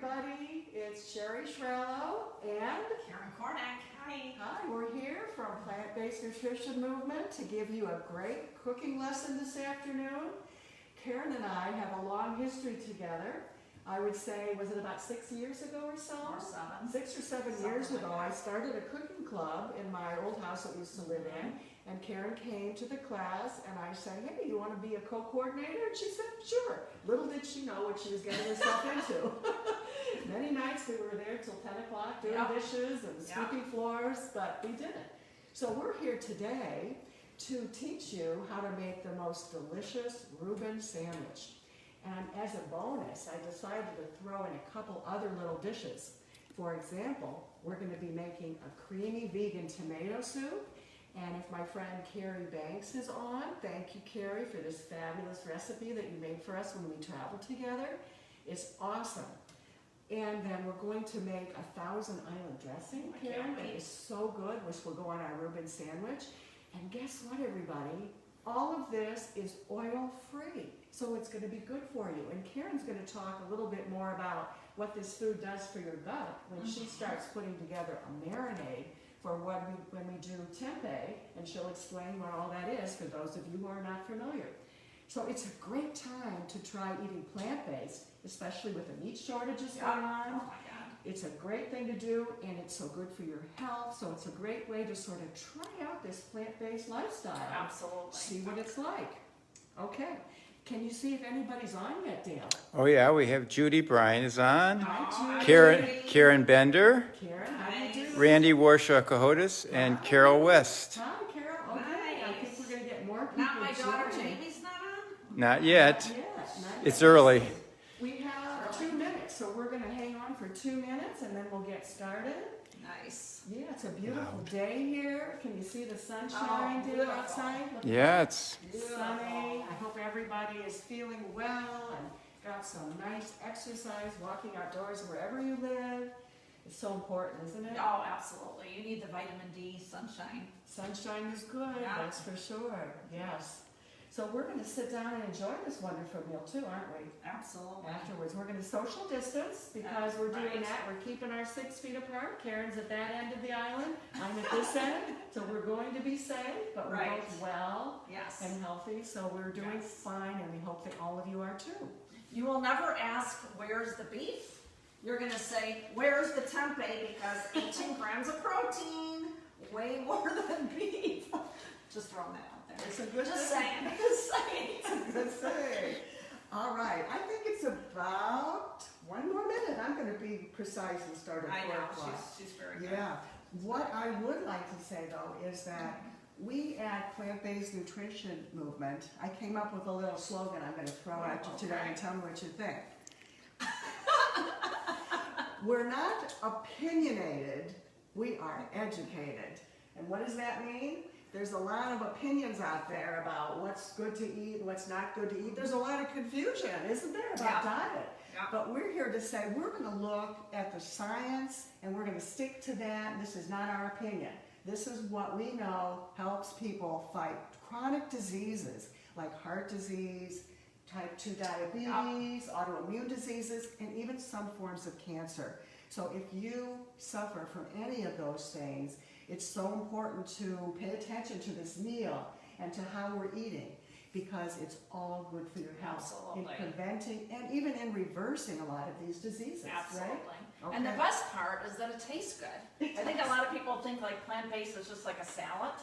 everybody. It's Sherry Shrello and Karen Cornack. Hi. Hi, we're here from Plant-Based Nutrition Movement to give you a great cooking lesson this afternoon. Karen and I have a long history together. I would say, was it about 6 years ago or so? Or 7. 6 or 7 years ago, I started a cooking club in my old house that we used to live in, and Karen came to the class, and I said, hey, you want to be a co-coordinator? And she said, sure. Little did she know what she was getting herself into. Many nights we were there till 10 o'clock doing dishes and sweeping floors, but we did it. So we're here today to teach you how to make the most delicious Reuben sandwich. And as a bonus, I decided to throw in a couple other little dishes. For example, we're going to be making a creamy vegan tomato soup. And if my friend Carrie Banks is on, thank you, Carrie, for this fabulous recipe that you made for us when we traveled together. It's awesome. And then we're going to make a Thousand Island dressing, Karen, that is so good, which will go on our Reuben sandwich. And guess what, everybody? All of this is oil-free, so it's going to be good for you. And Karen's going to talk a little bit more about what this food does for your gut when she starts putting together a marinade for when we do tempeh, and she'll explain what all that is for those of you who are not familiar. So it's a great time to try eating plant-based, especially with the meat shortages going on. Oh my God. It's a great thing to do, and it's so good for your health, so it's a great way to sort of try out this plant-based lifestyle. Absolutely. See what it's like. Okay. Can you see if anybody's on yet, Dale? Oh yeah, we have Judy Bryan is on. Hi, Karen Bender, Karen, how do you do? Randy Warshaw Cahotis, and Carol West. Hi, Carol. Okay. Nice. I think we're going to get more people. Not my daughter joining. Jamie's not on? Not yet. Not yet. It's early. We have 2 minutes, so we're going to hang on for 2 minutes, and then we'll get started. Nice. Yeah, it's a beautiful day here. Can you see the sunshine outside? Look Yeah, it's sunny. I hope everybody is feeling well and got some nice exercise, walking outdoors wherever you live. It's so important, isn't it? Oh, absolutely. You need the vitamin D, sunshine. Sunshine is good, Yeah. that's for sure. Yes. So we're going to sit down and enjoy this wonderful meal too, aren't we? Absolutely. Afterwards, we're going to social distance because we're doing Right. that. We're keeping our 6 feet apart. Karen's at that end of the island. I'm at this end. So we're going to be safe, but we're Right. both well Yes. and healthy. So we're doing fine, and we hope that all of you are too. You will never ask, where's the beef? You're going to say, where's the tempeh? Because 18 grams of protein, way more than beef. Just throwing that out there. It's a good Just thing. saying. Just saying. Good say. All right. I think it's about 1 more minute. I'm going to be precise and start at I 4 know. o'clock. She's very good. Yeah. What I would like to say, though, is that we at Plant-Based Nutrition Movement, I came up with a little slogan I'm going to throw at you today and tell me what you think. We're not opinionated, we are educated. And what does that mean? There's a lot of opinions out there about what's good to eat and what's not good to eat. There's a lot of confusion, isn't there, about diet? Yeah. But we're here to say we're going to look at the science and we're going to stick to that. This is not our opinion. This is what we know helps people fight chronic diseases like heart disease, type 2 diabetes, autoimmune diseases, and even some forms of cancer. So if you suffer from any of those things, it's so important to pay attention to this meal and to how we're eating, because it's all good for your health. Absolutely. In preventing and even in reversing a lot of these diseases, Absolutely. right? And the Okay. best part is that it tastes good. I think a lot of people think like plant-based is just like a salad.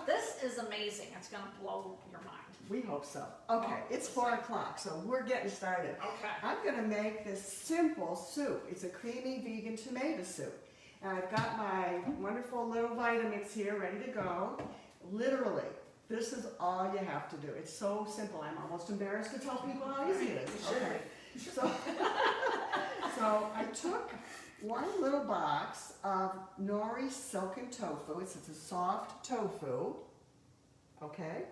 This is amazing. It's going to blow your mind. We hope so. Okay, it's 4 o'clock, so we're getting started. Okay. I'm going to make this simple soup. It's a creamy vegan tomato soup. And I've got my wonderful little Vitamix here ready to go. Literally, this is all you have to do. It's so simple. I'm almost embarrassed to tell people how easy it is. Okay. So, so I took 1 little box of nori silken tofu. It's a soft tofu. Okay.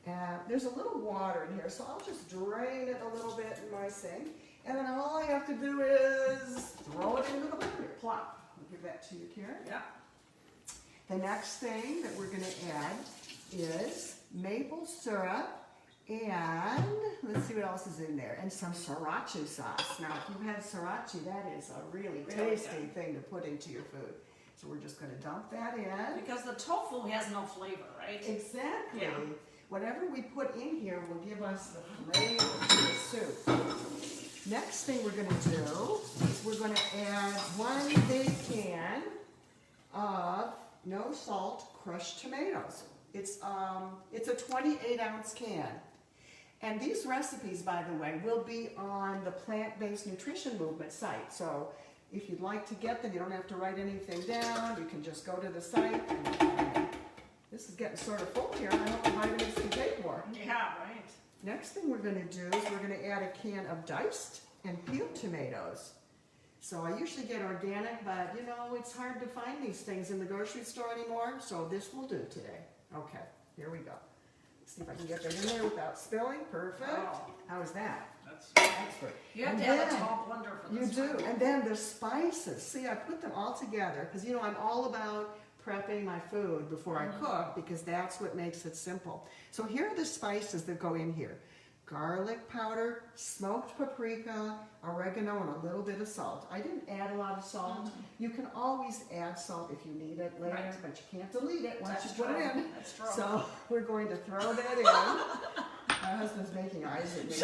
And there's a little water in here, so I'll just drain it a little bit in my sink. And then all I have to do is throw it into the blender. Plop. I'll give that to you, Karen. Yeah. The next thing that we're going to add is maple syrup And let's see what else is in there. And some sriracha sauce. Now, if you have sriracha, that is a really tasty thing to put into your food. So we're just going to dump that in. Because the tofu has no flavor, right? Exactly. Yeah. Whatever we put in here will give us the flavor to the soup. Next thing we're going to do is we're going to add 1 big can of no salt crushed tomatoes. It's a 28-ounce can. And these recipes, by the way, will be on the Plant-Based Nutrition Movement site. So if you'd like to get them, you don't have to write anything down. You can just go to the site. And this is getting sort of full here. I hope the vitamins can take more. Yeah, right. Next thing we're going to do is we're going to add a can of diced and peeled tomatoes. So I usually get organic, but you know, it's hard to find these things in the grocery store anymore. So this will do today. Okay, here we go. See if I can get that in there without spilling. Perfect. Wow. How is that? That's Expert. You have And to have a then- tall blender for You this. do. And then the spices. See, I put them all together because, you know, I'm all about prepping my food before I cook because that's what makes it simple. So here are the spices that go in here. Garlic powder, smoked paprika, oregano, and a little bit of salt. I didn't add a lot of salt. You can always add salt if you need it later, Right. but you can't delete it once That's you put it true. in. That's true. So we're going to throw that in. My husband's making eyes at me.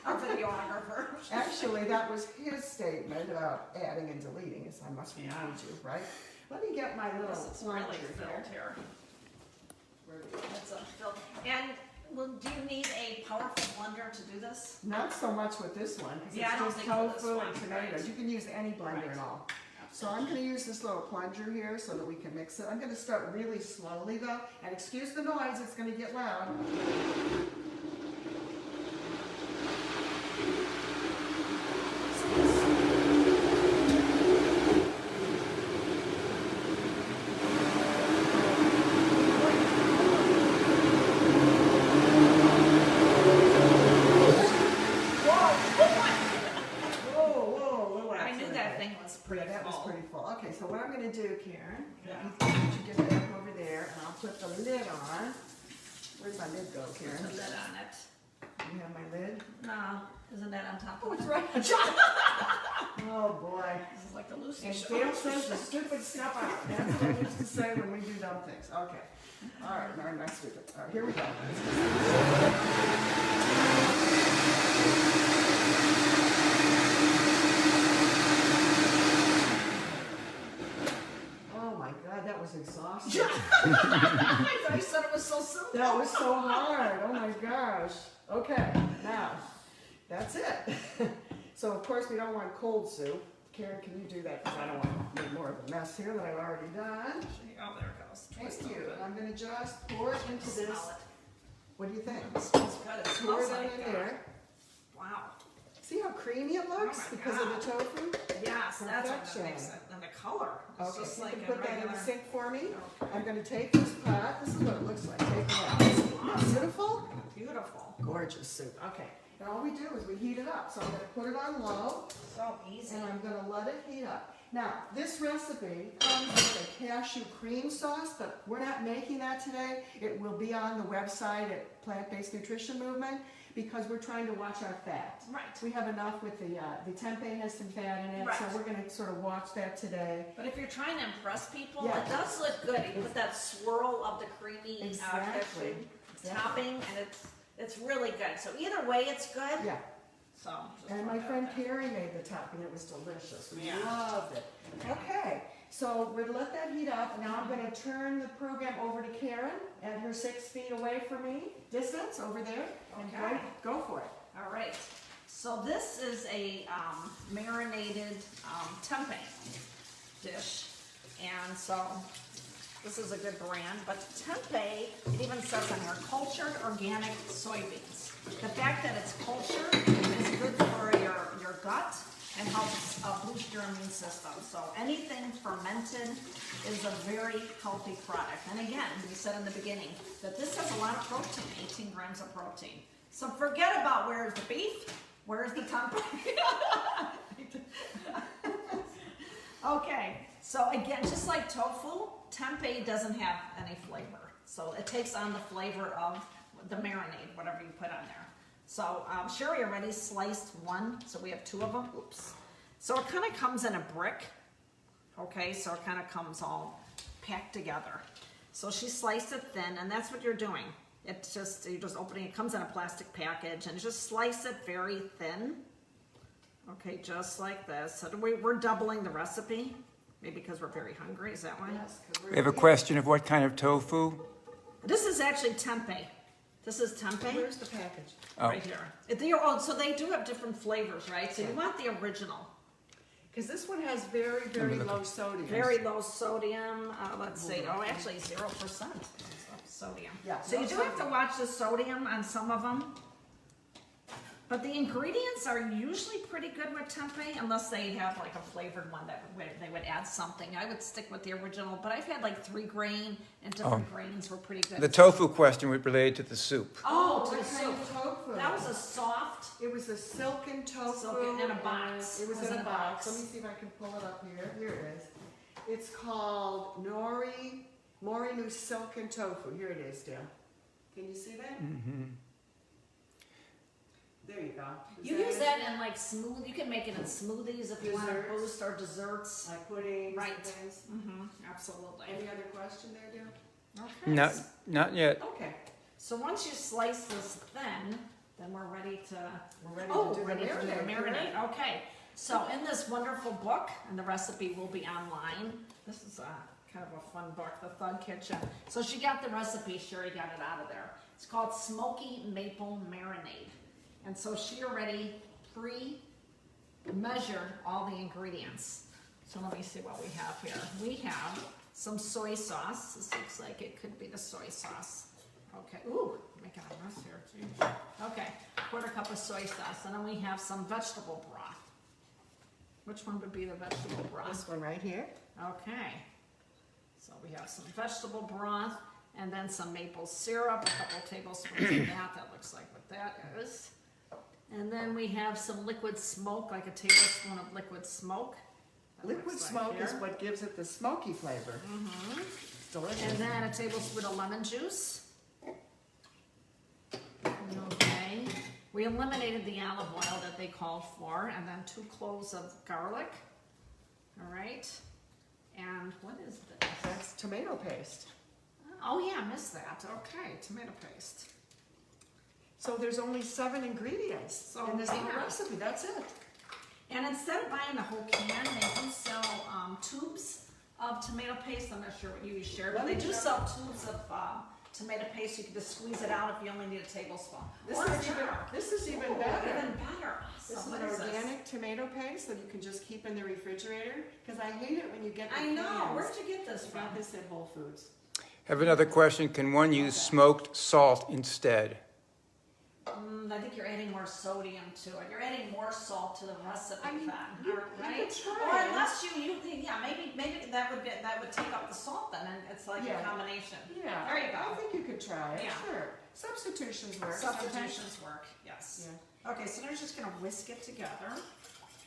Our videographer. Actually, that was his statement about adding and deleting, as I must remind you, right? Let me get my little This is really plunger filled here. here. Where do we go? It's filled. And do you need a powerful blender to do this? Not so much with this one, because Yeah, I don't it's just think with this tofu one, and tomatoes. right. You can use any blender Right. and all. So I'm going to use this little plunger here so that we can mix it. I'm going to start really slowly though, and excuse the noise, it's going to get loud. Whoa, I knew that thing was pretty Yeah, that was full. pretty full. Okay, so what I'm going to do, Karen, Yeah. you get that up over there, and I'll put the lid on. Where's my lid go, Karen? Put that on it. You have my lid? No, isn't that on top Oh, of it's it? right. Oh, boy. This is like the Lucy And show. Dale says the stupid stuff out. That's what I used to say when we do dumb things. Okay. All right, no, not stupid. All right, here we go. Oh my God, that was exhausting. I thought you said it was so simple. That was so hard. Oh my gosh. Okay, now, that's it. So of course we don't want cold soup. Karen, can you do that? Because I don't want to make more of a mess here than I've already done. Oh, there it goes. Twist Thank you. over. I'm going to just pour it into this. Smell What do you think? it. It smells good. It Pour smells it like in there. Wow. See how creamy it looks Oh my because of the tofu? Yes, that's what Perfection. makes it. And the color. It's Okay, just so you like can a put that in regular. the sink for me. Okay. I'm going to take this pot. This is what it looks like. Take it out. Isn't that beautiful? Beautiful. Gorgeous soup. Okay. And all we do is we heat it up. So I'm going to put it on low. So easy. And I'm going to let it heat up. Now, this recipe comes with a cashew cream sauce, but we're not making that today. It will be on the website at Plant-Based Nutrition Movement because we're trying to watch our fat. Right. We have enough with the tempeh has some fat in it, so Right. we're going to sort of watch that today. But if you're trying to impress people, Yeah. it does look good. You put that swirl of the creamy Exactly. cashew topping, and it's really good. So either way, it's good. Yeah. So. just And put my that friend there. Carrie made the topping. It was delicious. We Yeah. loved it. Okay, so we're gonna let that heat up. Now I'm gonna turn the program over to Karen at her 6 feet away from me, distance over there. And Okay. go for it. All right. So this is a marinated tempeh dish, and so this is a good brand. But tempeh, it even says on here, cultured organic soybeans. The fact that it's cultured is good for your gut and helps boost your immune system. So anything fermented is a very healthy product. And again, we said in the beginning that this has a lot of protein, 18 grams of protein. So forget about where's the beef, where's the tempeh. Okay, so again, just like tofu, tempeh doesn't have any flavor. So it takes on the flavor of the marinade, whatever you put on there. So Sherry already sliced one, so we have 2 of them. Oops. So it kind of comes in a brick. Okay, so it kind of comes all packed together. So she sliced it thin, and that's what you're doing. It's just, you're just opening, it comes in a plastic package, and just slice it very thin. Okay, just like this. So we're doubling the recipe, maybe because we're very hungry, is that why? Yes, 'cause we're We have a question of what kind of tofu? This is actually tempeh. This is tempeh. Where's the package? Right here. So they do have different flavors, right? So you want the original. Because this one has very, very low sodium. Very low sodium. Let's see. Oh, actually 0% sodium. Yeah, So no you do have to sodium. watch the sodium on some of them. But the ingredients are usually pretty good with tempeh, unless they have like a flavored one that they would add something. I would stick with the original, but I've had like 3 grain and different grains were pretty good. The tofu question was related to the soup. Oh, to What the kind soup. of tofu? That was a soft. It was a silken tofu. Silken in a box. It was in a box. Let me see if I can pull it up here. Here it is. It's called Morinu Silken Tofu. Here it is, Dale. Can you see that? Mm-hmm. There you go. Is You use it? that in like smooth. You can make it in smoothies if you want to Desserts. boost or desserts. Like puddings Right. and things. Absolutely. Any other question there, Dale? Okay. Not yet. Okay. So once you slice this thin, then we're ready to. We're ready Oh, to do ready the to do the marinade. marinade. Okay. So in this wonderful book, and the recipe will be online. This is a kind of a fun book, The Thug Kitchen. So she got the recipe. Sherry got it out of there. It's called Smoky Maple Marinade. And so she already pre-measured all the ingredients. So let me see what we have here. We have some soy sauce. This looks like it could be the soy sauce. Okay, ooh, making a mess here. Gee. Okay, 1/4 cup of soy sauce. And then we have some vegetable broth. Which one would be the vegetable broth? This one right here. Okay. So we have some vegetable broth and then some maple syrup, a couple tablespoons of that. That looks like what that is. And then we have some liquid smoke, like a tablespoon of liquid smoke. That Liquid looks like smoke is here. what gives it the smoky flavor. It's delicious. And then a tablespoon of lemon juice. Okay. We eliminated the olive oil that they called for, and then 2 cloves of garlic. All right. And what is this? That's tomato paste. Oh yeah, I missed that. Okay, tomato paste. So there's only 7 ingredients So, in this little yeah. recipe. That's it. And instead of buying a whole can, they do sell tubes of tomato paste. I'm not sure what you use, Sherry, but they do sell tubes of tomato paste. You can just squeeze it out if you only need a tablespoon. This Or a is even, jar. this is even Ooh, better. Even better. This Awesome. is What an is this? organic tomato paste that you can just keep in the refrigerator. Because I hate it when you get the I know. cans. Where'd you get this I from? got this at Whole Foods. Have another question. Can one use smoked salt instead? I think you're adding more sodium to it. You're adding more salt to the recipe I mean, then, you right? could try Or it. unless yeah, maybe that would take up the salt then, and it's like Yeah. a combination. Yeah. There you go. I think you could try it. Yeah. Sure. Substitutions work. sometimes. Substitutions work, yes. Yeah. Okay, so they're just gonna whisk it together.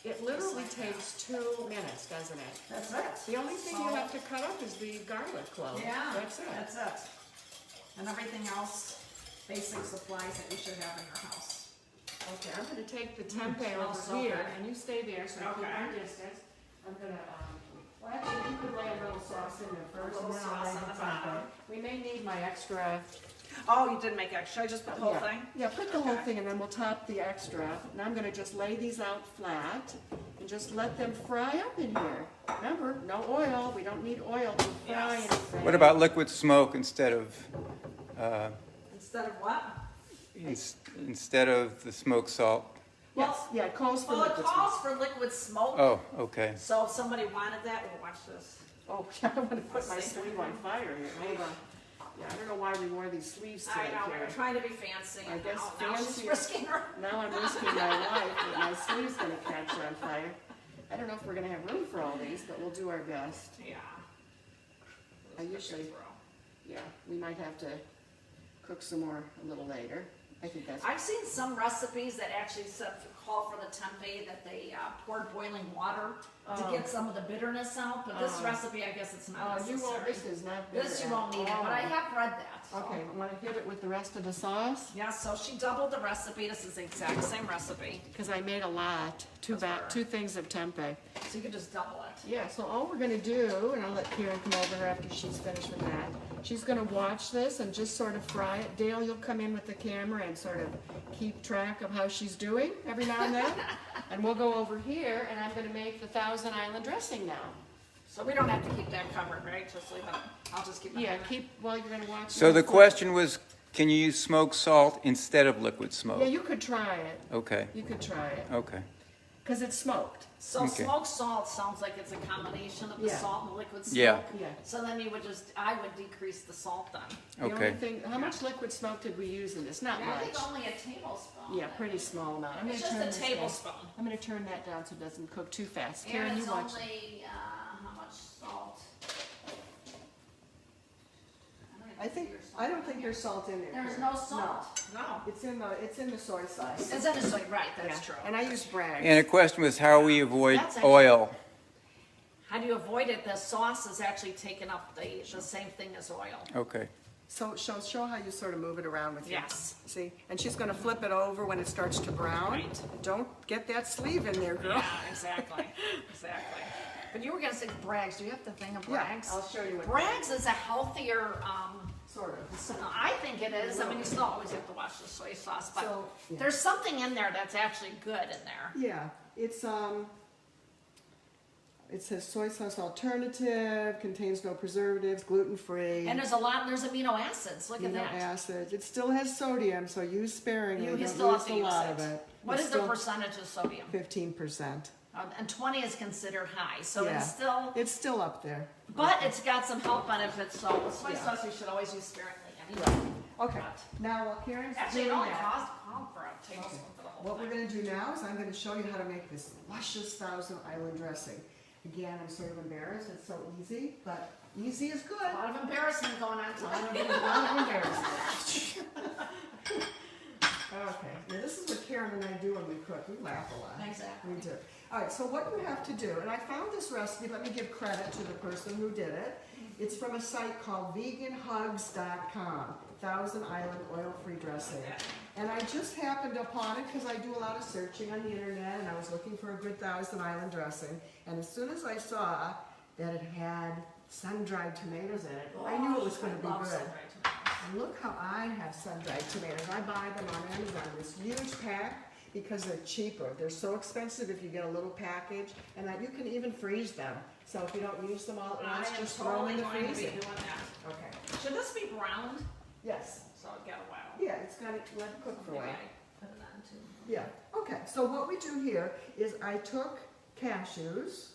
It literally Just like takes 2 minutes, doesn't it? That's it. The only thing you Salt. have to cut up is the garlic clove. Yeah, That's it. That's it. And everything else, basic supplies that you should have in your house. Okay, I'm gonna take the tempeh smells so over here, good. and you stay there, so I keep Okay. my distance. I'm gonna, well, actually, you could lay a little sauce in there first, little and then I'll sauce lay on the the bottom. tempeh. We may need my extra. Oh, you did make extra. I just put the whole Yeah. thing? Yeah, put the whole Okay. thing, and then we'll top the extra. And I'm gonna just lay these out flat, and just let them fry up in here. Remember, no oil, we don't need oil to fry Yes. anything. What about liquid smoke instead of Instead of what? instead of the smoked salt? Yes, yeah, it calls for Well, it liquid calls for liquid smoke. Oh, okay. So if somebody wanted that, well, watch this. smoke. Oh, I don't wanna put my Let's see. sleeve on fire here, hold on. Yeah, I don't know why we wore these sleeves I today, know, we Karen. were trying to be fancy. I and guess now she's fancy- risking her. Now I'm risking my life, but my sleeve's gonna catch on fire. I don't know if we're gonna have room for all these, but we'll do our best. Yeah. I usually, yeah, we might have to cook some more a little later. I think that's. I've seen some recipes that actually call for the tempeh, that they poured boiling water to get some of the bitterness out, but this recipe, I guess it's not necessary. You won't, this is not bitter. This you won't need it, but I have read that. So. Okay, want to hit it with the rest of the sauce? Yeah, so she doubled the recipe. This is the exact same recipe. Because I made a lot, two things of tempeh. So you can just double it. Yeah, so all we're gonna do, and I'll let Karen come over here after she's finished with that. She's gonna watch this and just sort of fry it. Dale, you'll come in with the camera and sort of keep track of how she's doing every now and then. And we'll go over here, and I'm gonna make the Thousand Island dressing now. So we don't have to keep that covered, right? Just leave it. I'll just keep it. Yeah, while you're gonna watch. So the this. question was, can you use smoked salt instead of liquid smoke? Yeah, you could try it. Okay, You could try it. okay. Because it's smoked. So Okay. smoked salt sounds like it's a combination of the Yeah. salt and the liquid smoke. Yeah. Yeah. So then you would I would decrease the salt then. The only Okay. thing, how much liquid smoke did we use in this? Not I much. think only a tablespoon. Yeah, pretty small amount. I'm It's gonna just turn a this down. tablespoon. I'm gonna turn that down so it doesn't cook too fast. And Karen, it's you watch. only, how much salt? I don't think there's salt in there. There's Karen. no salt. No. It's in the soy sauce. It's in the soy, right, that's Yeah. true. And I use Bragg's. And the question was how we avoid That's actually- oil. How do you avoid it? The sauce is actually taking up the same thing as oil. Okay. So show how you sort of move it around with your. Yes. See, and she's gonna flip it over when it starts to brown. Right. Don't get that sleeve in there, girl. Yeah, exactly, exactly. But you were gonna say Bragg's, do you have the thing of Yeah, Bragg's? I'll show you what. Bragg's is a healthier, Sort of. so I think it is. I mean, you still always have to watch the soy sauce, but So, yeah. there's something in there that's actually good in there. Yeah, it says soy sauce alternative, contains no preservatives, gluten-free. And there's amino acids. Look at amino that. acids. It still has sodium, so use sparingly. You Don't still have use to a use lot it. of it. What It's is the still percentage of sodium? 15%. And 20 is considered high, so Yeah. it's still, It's still up there. but it's got some health benefits. So with soy Yeah. sauce, you should always use sparingly anyway. Okay, now while Karen's Actually, it doing only that, costs for a tablespoon for the whole what we're thing. gonna do now is I'm gonna show you how to make this luscious Thousand Island dressing. Again, I'm sort of embarrassed, it's so easy, but easy is good. A lot of embarrassment going on A tonight. lot of embarrassment. Okay, now this is what Karen and I do when we cook, we laugh a lot. Exactly. We do. All right, so what you have to do, and I found this recipe, let me give credit to the person who did it. It's from a site called veganhugs.com, Thousand Island Oil-Free Dressing. And I just happened upon it because I do a lot of searching on the internet, and I was looking for a good Thousand Island dressing. And as soon as I saw that it had sun-dried tomatoes in it, I knew it was going to be I love good. sun-dried tomatoes. And look how I have sun-dried tomatoes. I buy them on Amazon, this huge pack, because they're cheaper. They're so expensive if you get a little package, and that you can even freeze them. So if you don't use them all at I once, am just throw them totally in the going to be freezer. doing that. Okay. Should this be browned? Yes. So it got a while. Yeah, it's got to let it cook for a Maybe while. I put it on too. Yeah. Okay. So what we do here is I took cashews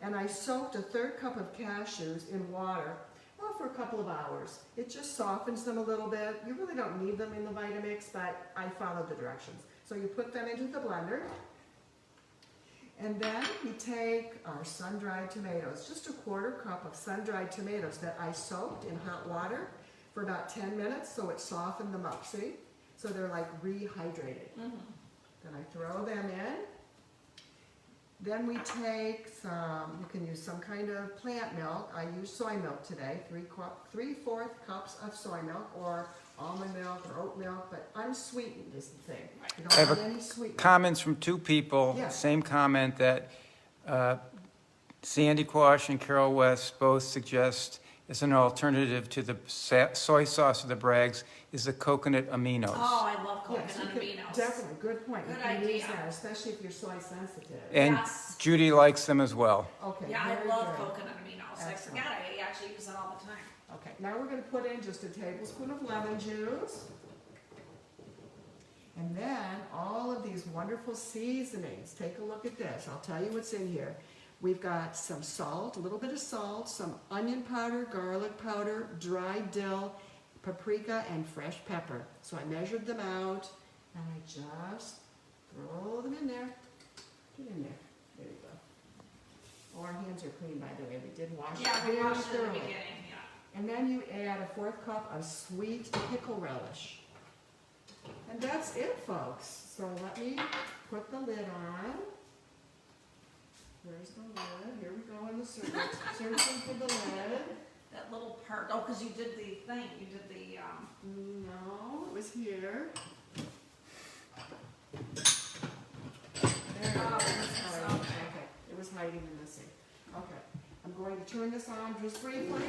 and I soaked a 1/3 cup of cashews in water, well, for a couple of hours. It just softens them a little bit. You really don't need them in the Vitamix, but I followed the directions. So you put them into the blender. And then we take our sun-dried tomatoes, just a 1/4 cup of sun-dried tomatoes that I soaked in hot water for about 10 minutes so it softened them up, see? So they're like rehydrated. Then I throw them in. Then we take some, you can use some kind of plant milk. I use soy milk today, 3/4 cups of soy milk or almond milk or oat milk, but unsweetened is the thing. You I don't have want a any sweetener. Comments from two people, Yeah. same comment that Sandy Quash and Carol West both suggest as an alternative to the soy sauce of the Bragg's is the coconut aminos. Oh, I love Yes, coconut you could- aminos. definitely, good point. You Good can use idea. that, especially if you're soy sensitive. And Yes. Judy likes them as well. Okay, Yeah, I very love good. coconut aminos. I Excellent. forgot I actually use it all the time. Okay, now we're gonna put in just a tablespoon of lemon juice. And then all of these wonderful seasonings. Take a look at this. I'll tell you what's in here. We've got some salt, a little bit of salt, some onion powder, garlic powder, dried dill, paprika, and fresh pepper. So I measured them out, and I just throw them in there. Get in there. There you go. Oh, our hands are clean, by the way. We did wash Yeah, we very washed it in the thoroughly. beginning, yeah. And then you add a 1/4 cup of sweet pickle relish. And that's it, folks. So let me put the lid on. Where's the lid? Here we go in the search. Searching for the lid. That little part, oh, because you did the thing, you did the, No, it was here. There it Oh, is. it's Okay. okay. It was hiding in the sink. Okay. I'm going to turn this on just briefly.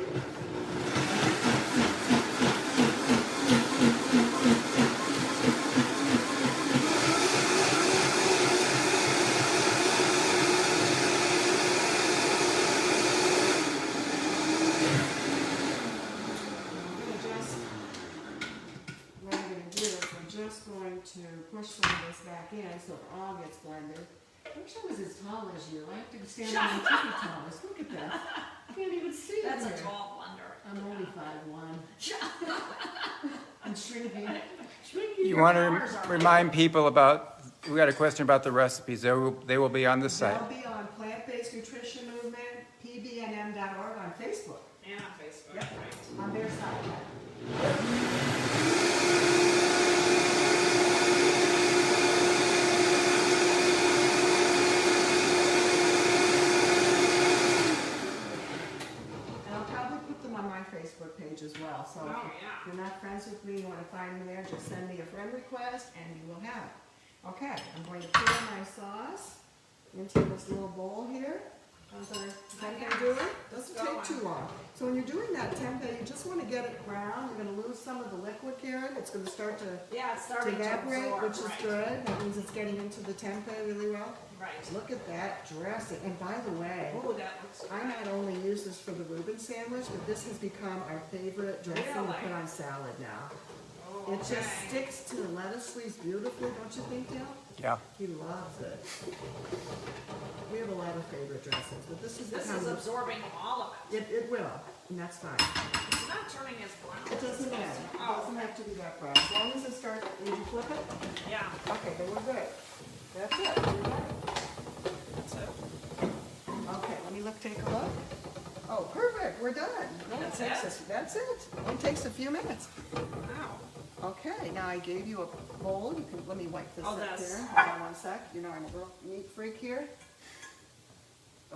To push some of this back in so it all gets blended. I wish I was as tall as you. I have to stand on my tippy toes. Look at that. I can't even see it. that's a here. tall blender. I'm only 5'1". I'm shrinking. You want to remind people about, we got a question about the recipes. They will be on the site. They'll be on Plant-Based Nutrition Movement, pbnm.org on Facebook. And on Facebook, Yep. right. On their site. Facebook page as well. So if you're not friends with me, you want to find me there, just send me a friend request and you will have it. Okay, I'm going to pour my sauce into this little bowl here. How's our tempeh doing? Doesn't take too long. So when you're doing that tempeh, you just want to get it brown. You're going to lose some of the liquid, Karen. It's going to start to it's starting evaporate, to absorb, which is good. That means it's getting into the tempeh really well. Right. Look at that dressing. And by the way, Oh, that looks good. I not only use this for the Reuben sandwich, but this has become our favorite dressing to put on salad now. Oh, It just sticks to the lettuce leaves beautifully, don't you think, Dale? Yeah. He loves it. We have a lot of favorite dressings, but this is the This kind is of, absorbing all of it. it will, and that's fine. It's not turning as brown. It doesn't matter. It doesn't have to be that brown. As long as it starts, did you flip it? Yeah. Okay, then we're good. That's it. You're ready. That's it. Okay, let me take a look. Oh, perfect, we're done. No, That's takes it? us- That's it. Only takes a few minutes. Wow. Okay, now I gave you a bowl. You can, let me wipe this Oh, up that's- here. Hold on one sec. You know I'm a little neat freak here.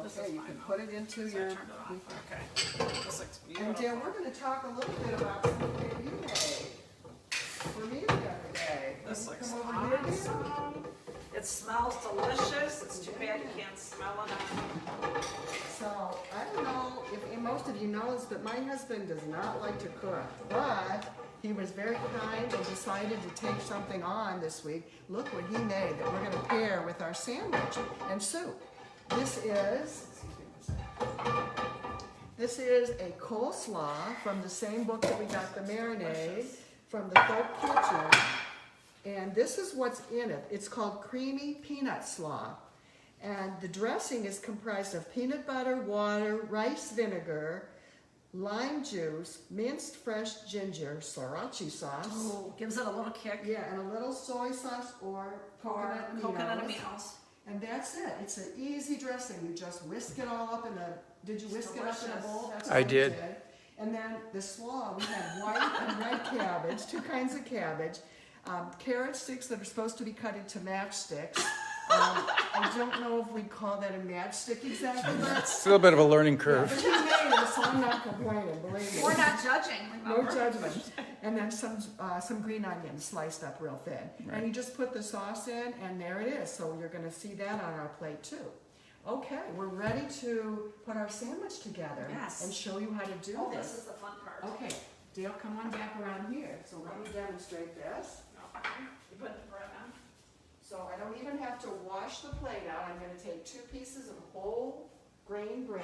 This Okay, is you fine, can though. put it into So I your... turned it off. Okay. This looks And beautiful. Dan, we're gonna talk a little bit about something that you made for me the other day. This Can you looks come over here, Dan? awesome. It smells delicious. It's too bad you can't smell it. So, I don't know if most of you know this, but my husband does not like to cook. But he was very kind and decided to take something on this week. Look what he made that we're gonna pair with our sandwich and soup. This is a coleslaw from the same book that we got the marinade from the Third Kitchen. And this is what's in it. It's called creamy peanut slaw. And the dressing is comprised of peanut butter, water, rice vinegar, lime juice, minced fresh ginger, sriracha sauce. Oh, gives it a little kick. Yeah, and a little soy sauce or coconut aminos. Coconut aminos. And that's it. It's an easy dressing. You just whisk it all up in a, did you whisk it up in a delicious. bowl? That's I what did. And then the slaw, we had white and red cabbage, two kinds of cabbage, carrot sticks that are supposed to be cut into matchsticks. I don't know if we'd call that a matchstick exactly, but It's a little bit of a learning but curve. he made it, so I'm not complaining, believe me. We're not judging, No remember? judgment. And then some green onions sliced up real thin. And you just put the sauce in, and there it is. So you're going to see that on our plate too. Okay, we're ready to put our sandwich together Yes. and show you how to do Oh, this this. is the fun part. Okay, Dale, come on back around here. So let me demonstrate this. You put the bread on? So I don't even have to wash the plate out. I'm going to take 2 pieces of whole grain bread.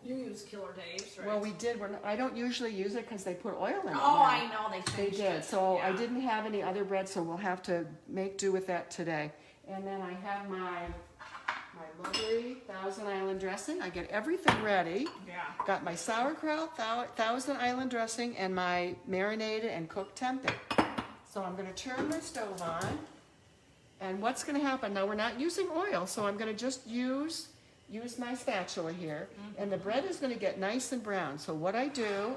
You use Killer Dave's, right? Well, we did. I don't usually use it because they put oil in it. Oh, now. I know, they They changed did, it. so I Yeah. didn't have any other bread, so we'll have to make do with that today. And then I have my lovely Thousand Island dressing. I get everything ready. Yeah. Got my sauerkraut, Thousand Island dressing, and my marinated and cooked tempeh. So I'm gonna turn my stove on. And what's gonna happen, now we're not using oil, so I'm gonna just use my spatula here. And the bread is gonna get nice and brown. So what I do,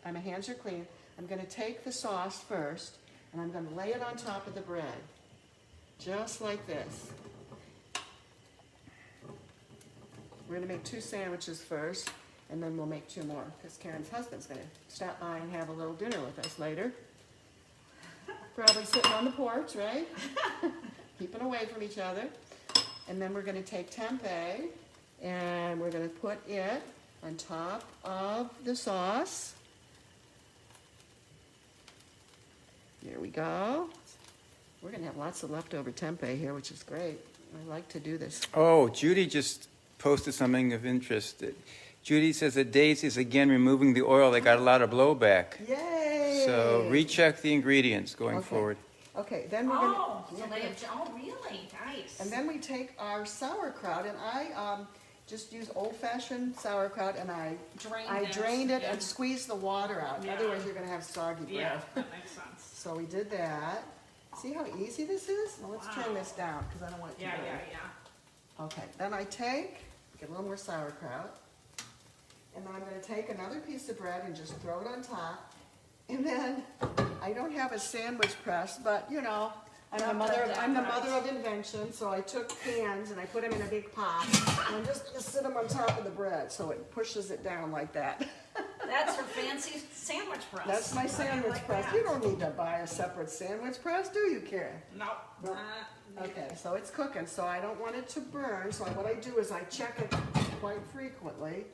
and my hands are clean, I'm gonna take the sauce first, And I'm gonna lay it on top of the bread, just like this. We're gonna make 2 sandwiches first, and then we'll make 2 more, because Karen's husband's gonna stop by and have a little dinner with us later. Probably sitting on the porch, right? Keeping away from each other. And then we're gonna take tempeh, and we're gonna put it on top of the sauce. Here we go. We're gonna have lots of leftover tempeh here, which is great. I like to do this. Oh, Judy just posted something of interest. Judy says that Daisy is again removing the oil. They got a lot of blowback. Yay! So recheck the ingredients going Okay. forward. Okay, then we're gonna. Oh, so they have, oh, really? Nice. And then we take our sauerkraut, and I just use old-fashioned sauerkraut, and I drained it yeah. and squeezed the water out. Yeah. Otherwise, you're gonna have soggy bread. Yeah, that makes sense. So we did that. See how easy this is? Now let's turn Wow. this down because I don't want it to Yeah, burn. yeah. Okay, then I get a little more sauerkraut, and then I'm gonna take another piece of bread and just throw it on top. And then, I don't have a sandwich press, but you know, I'm the mother of invention, so I took cans and I put them in a big pot, and I'm just gonna sit them on top of the bread, so it pushes it down like that. That's her fancy sandwich press. That's my sandwich like press. that. You don't need to buy a separate sandwich press, do you, Karen? Nope. Nope. Okay, so it's cooking, so I don't want it to burn, so what I do is I check it quite frequently.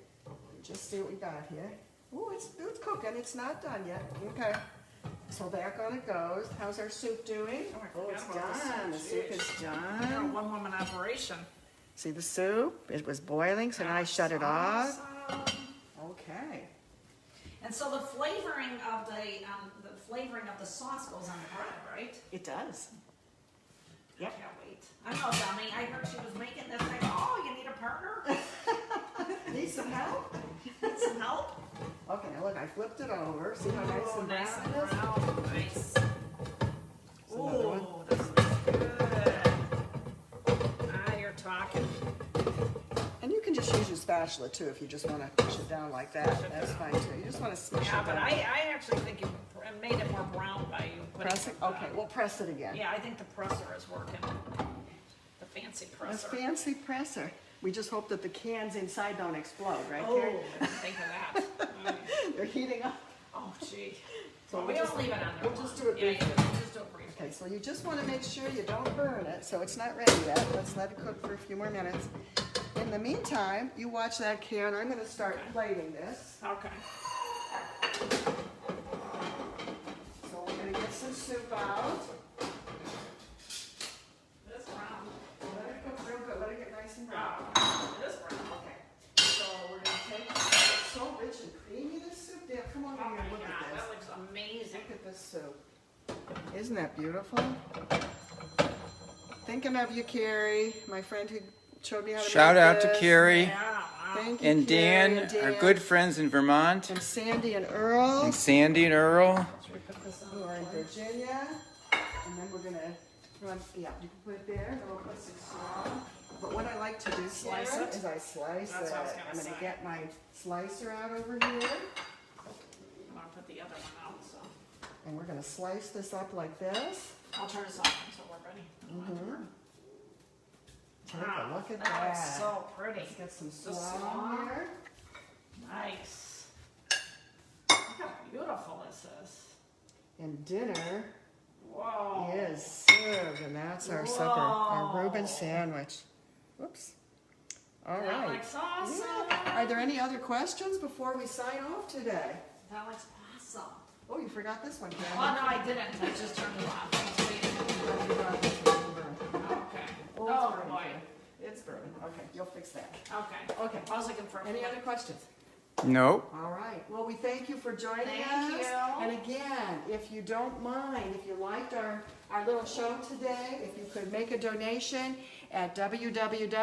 Just see what we got here. Ooh, it's cooking, it's not done yet. Okay, so back on it goes. How's our soup doing? Oh, I Oh, it's forgot about the done, the soup. soup is You're a done. one-woman operation. See the soup? It was boiling, so now I shut it off. Awesome. Okay. And so the flavoring of the sauce goes on the bread, right? It does. I can't wait. I know, dummy. I heard she was making this. I go, oh, you need a partner? Need some help? Need some help? Okay, now look, I flipped it over. See how nice Oh, and nice brown and it is? brown. Nice. Another one. Ooh, this looks good. Ah, you're talking. And you can just use your spatula too if you just want to push it down like that. That's fine too. You just want to smush Yeah, it but down. I actually think you made it more brown by you putting Press it? Okay, we'll press it again. Yeah, I think the presser is working. The fancy That's presser. fancy presser. We just hope that the cans inside don't explode, right, Oh, Karen? I didn't think of that. They're heating up. Oh, gee. So Well, we'll we just- don't leave it on there we'll just long. do it Yeah, briefly. yeah, just do it briefly. Okay, so you just want to make sure you don't burn it, so it's not ready yet. Let's let it cook for a few more minutes. In the meantime, you watch that, Karen. I'm going to start plating this. Okay. So we're going to get some soup out. This brown. Let it cook real good. Let it get nice and brown. This brown. Okay. So we're going to take this. It's so rich and creamy, this soup. Dale, come over Oh here my and look God, at this. that looks amazing. Look at this soup. Isn't that beautiful? Thinking of you, Carrie, my friend who showed me how to Shout make out to this. Carrie Yeah, wow. Thank you, and Carrie, Dan, our good friends in Vermont, and Sandy and Earl, and Sandy and Earl. Should we put this who on? are in Virginia. And then we're gonna run. Yeah, you can put it there. Then we'll put some slaw. But what I like to do, Slice Karen, it? is I slice That's it. what I was gonna I'm gonna say. get my slicer out over here, I'm gonna put the other one out, so. and we're gonna slice this up like this. I'll turn this off until we're ready. Take a look at That that. looks so pretty. Let's get some The slaw slaw. in here. Nice. Look how beautiful this is. And dinner Whoa. is served, and that's our supper, our Whoa. Reuben sandwich. Whoops. All That right. looks awesome. Yeah. Are there any other questions before we sign off today? That looks awesome. Oh, you forgot this one, Karen. Oh, no, I didn't. I just turned it off. I was waiting. Okay. Oh, Oh, it's burning, boy. Karen. It's burning. Okay, you'll fix that. Okay. Okay. I was looking for a Any flip. other questions? Nope. All right. Well, we thank you for joining Thank us. you. And again, if you don't mind, if you liked our little show today, if you could make a donation at www.pbnm.org,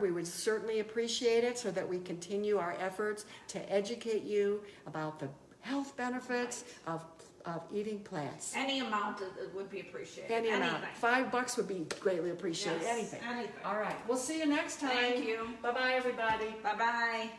we would certainly appreciate it so that we continue our efforts to educate you about the health benefits of eating plants. Any amount would be appreciated. Any amount. Anything. $5 would be greatly appreciated. Yes, Anything. anything. All right. We'll see you next time. Thank you. Bye-bye, everybody. Bye-bye.